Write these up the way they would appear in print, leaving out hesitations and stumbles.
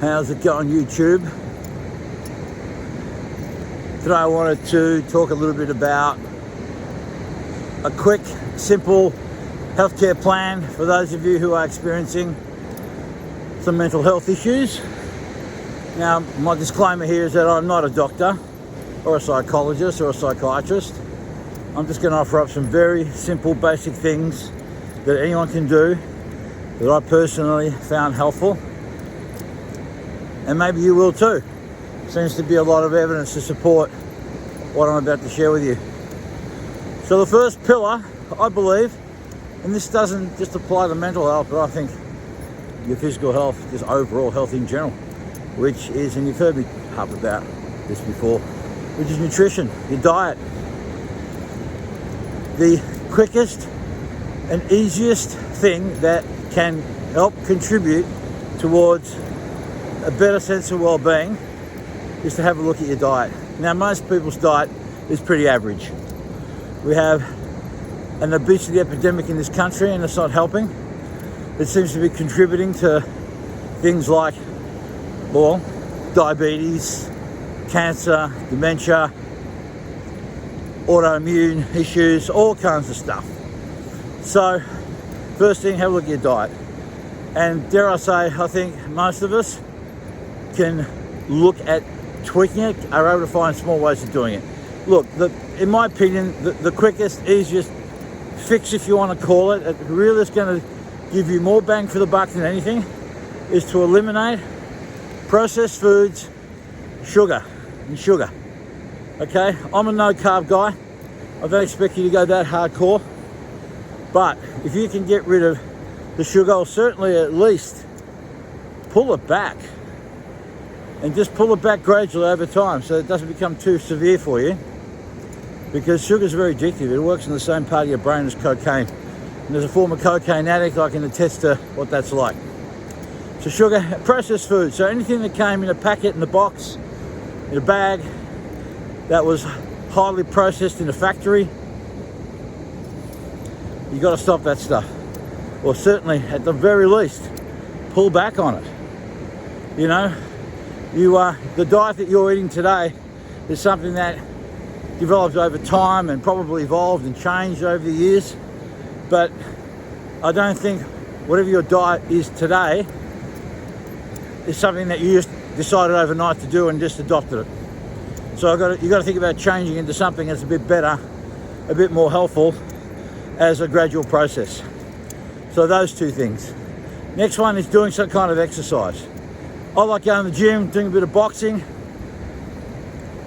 How's it going, YouTube? Today I wanted to talk a little bit about a quick, simple healthcare plan for those of you who are experiencing some mental health issues. Now, my disclaimer here is that I'm not a doctor or a psychologist or a psychiatrist. I'm just going to offer up some very simple, basic things that anyone can do that I personally found helpful. And maybe you will too. Seems to be a lot of evidence to support what I'm about to share with you. So the first pillar, I believe, and this doesn't just apply to mental health, but I think your physical health, just overall health in general, which is, and you've heard me harp about this before, which is nutrition, your diet. The quickest and easiest thing that can help contribute towards a better sense of well-being is to have a look at your diet. Now, most people's diet is pretty average. We have an obesity epidemic in this country and it's not helping. It seems to be contributing to things like, well, diabetes, cancer, dementia, autoimmune issues, all kinds of stuff. So, first thing, have a look at your diet. And dare I say, I think most of us can look at tweaking it, are able to find small ways of doing it. Look, in my opinion, the quickest, easiest fix, if you want to call it, really is going to give you more bang for the buck than anything, is to eliminate processed foods, sugar. Okay, I'm a no carb guy. I don't expect you to go that hardcore, but if you can get rid of the sugar, or certainly at least pull it back, and just pull it back gradually over time so it doesn't become too severe for you, because sugar is very addictive. It works in the same part of your brain as cocaine, and as a former cocaine addict, I can attest to what that's like. So sugar, processed food, so anything that came in a packet, in a box, in a bag, that was highly processed in a factory, you got to stop that stuff, or certainly at the very least pull back on it. You know, the diet that you're eating today is something that developed over time and probably evolved and changed over the years, but I don't think whatever your diet is today is something that you just decided overnight to do and just adopted it. So you got to think about changing into something that's a bit better, a bit more helpful as a gradual process. So those two things. Next one is doing some kind of exercise. I like going to the gym, doing a bit of boxing.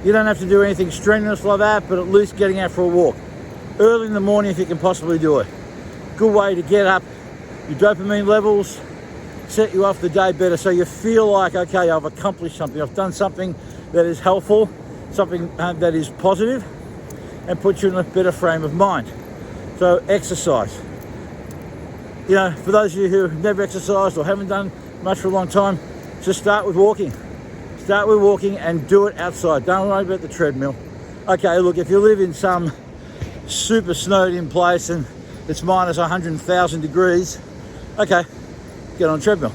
You don't have to do anything strenuous like that, but at least getting out for a walk. Early in the morning if you can possibly do it. Good way to get up your dopamine levels, set you off the day better so you feel like, okay, I've accomplished something. I've done something that is helpful, something that is positive, and puts you in a better frame of mind. So exercise. You know, for those of you who have never exercised or haven't done much for a long time, just start with walking. Start with walking and do it outside. Don't worry about the treadmill. Okay, look, if you live in some super snowed in place and it's minus 100,000 degrees, okay, get on a treadmill.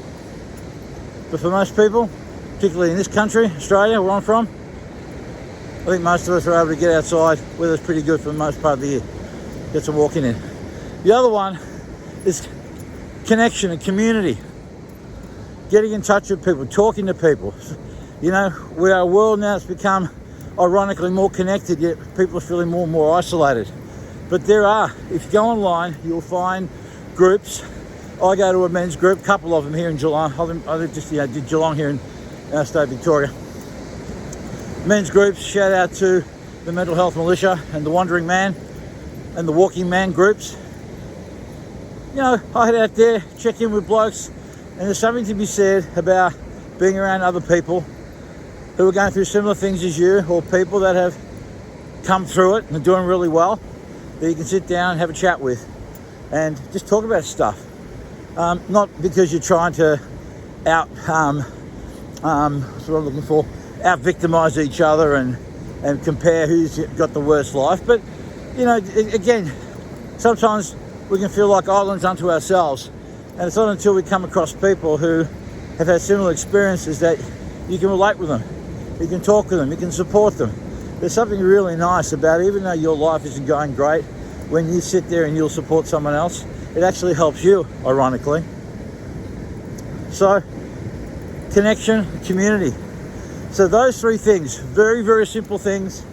But for most people, particularly in this country, Australia, where I'm from, I think most of us are able to get outside. Weather's pretty good for the most part of the year. Get some walking in. The other one is connection and community. Getting in touch with people, talking to people. You know, we are a world now that's become ironically more connected, yet people are feeling more and more isolated. But there are, if you go online, you'll find groups. I go to a men's group, a couple of them here in Geelong. I just did Geelong here in our state, Victoria. Men's groups, shout out to the Mental Health Militia and the Wandering Man and the Walking Man groups. You know, I head out there, check in with blokes, and there's something to be said about being around other people who are going through similar things as you, or people that have come through it and are doing really well, that you can sit down and have a chat with and just talk about stuff. Not because you're trying to what's what I'm looking for, out-victimize each other and compare who's got the worst life. But, you know, again, sometimes we can feel like islands unto ourselves. And it's not until we come across people who have had similar experiences that you can relate with them. You can talk with them, you can support them. There's something really nice about, even though your life isn't going great, when you sit there and you'll support someone else, it actually helps you, ironically. So, connection, community. So those three things, very, very simple things.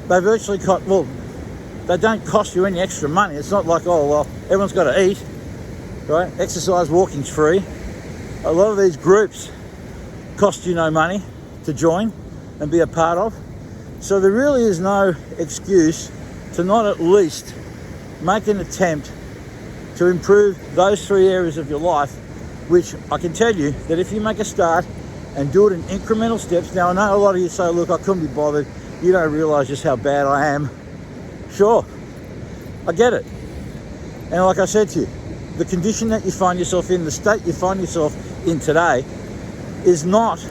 They virtually they don't cost you any extra money. It's not like, oh, well, everyone's got to eat, right? Exercise, walking's free. A lot of these groups cost you no money to join and be a part of. So there really is no excuse to not at least make an attempt to improve those three areas of your life, which I can tell you that if you make a start and do it in incremental steps. Now, I know a lot of you say, look, I couldn't be bothered. You don't realise just how bad I am. Sure, I get it. And like I said to you, the condition that you find yourself in, the state you find yourself in today, is not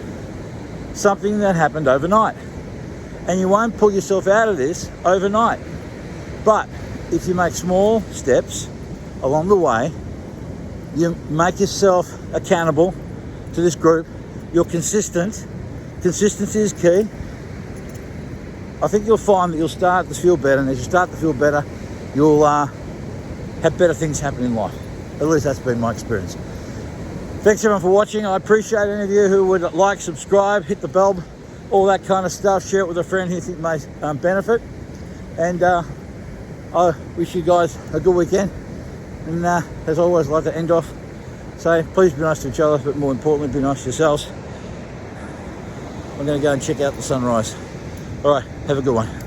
something that happened overnight. And you won't pull yourself out of this overnight. But if you make small steps along the way, you make yourself accountable to this group, you're consistent. Consistency is key. I think you'll find that you'll start to feel better, and as you start to feel better, you'll have better things happen in life. At least that's been my experience. Thanks everyone for watching. I appreciate any of you who would like, subscribe, hit the bell, all that kind of stuff. Share it with a friend who you think may benefit. And I wish you guys a good weekend. And as always, I'd like to end off, say please be nice to each other, but more importantly, be nice to yourselves. I'm going to go and check out the sunrise. All right, have a good one.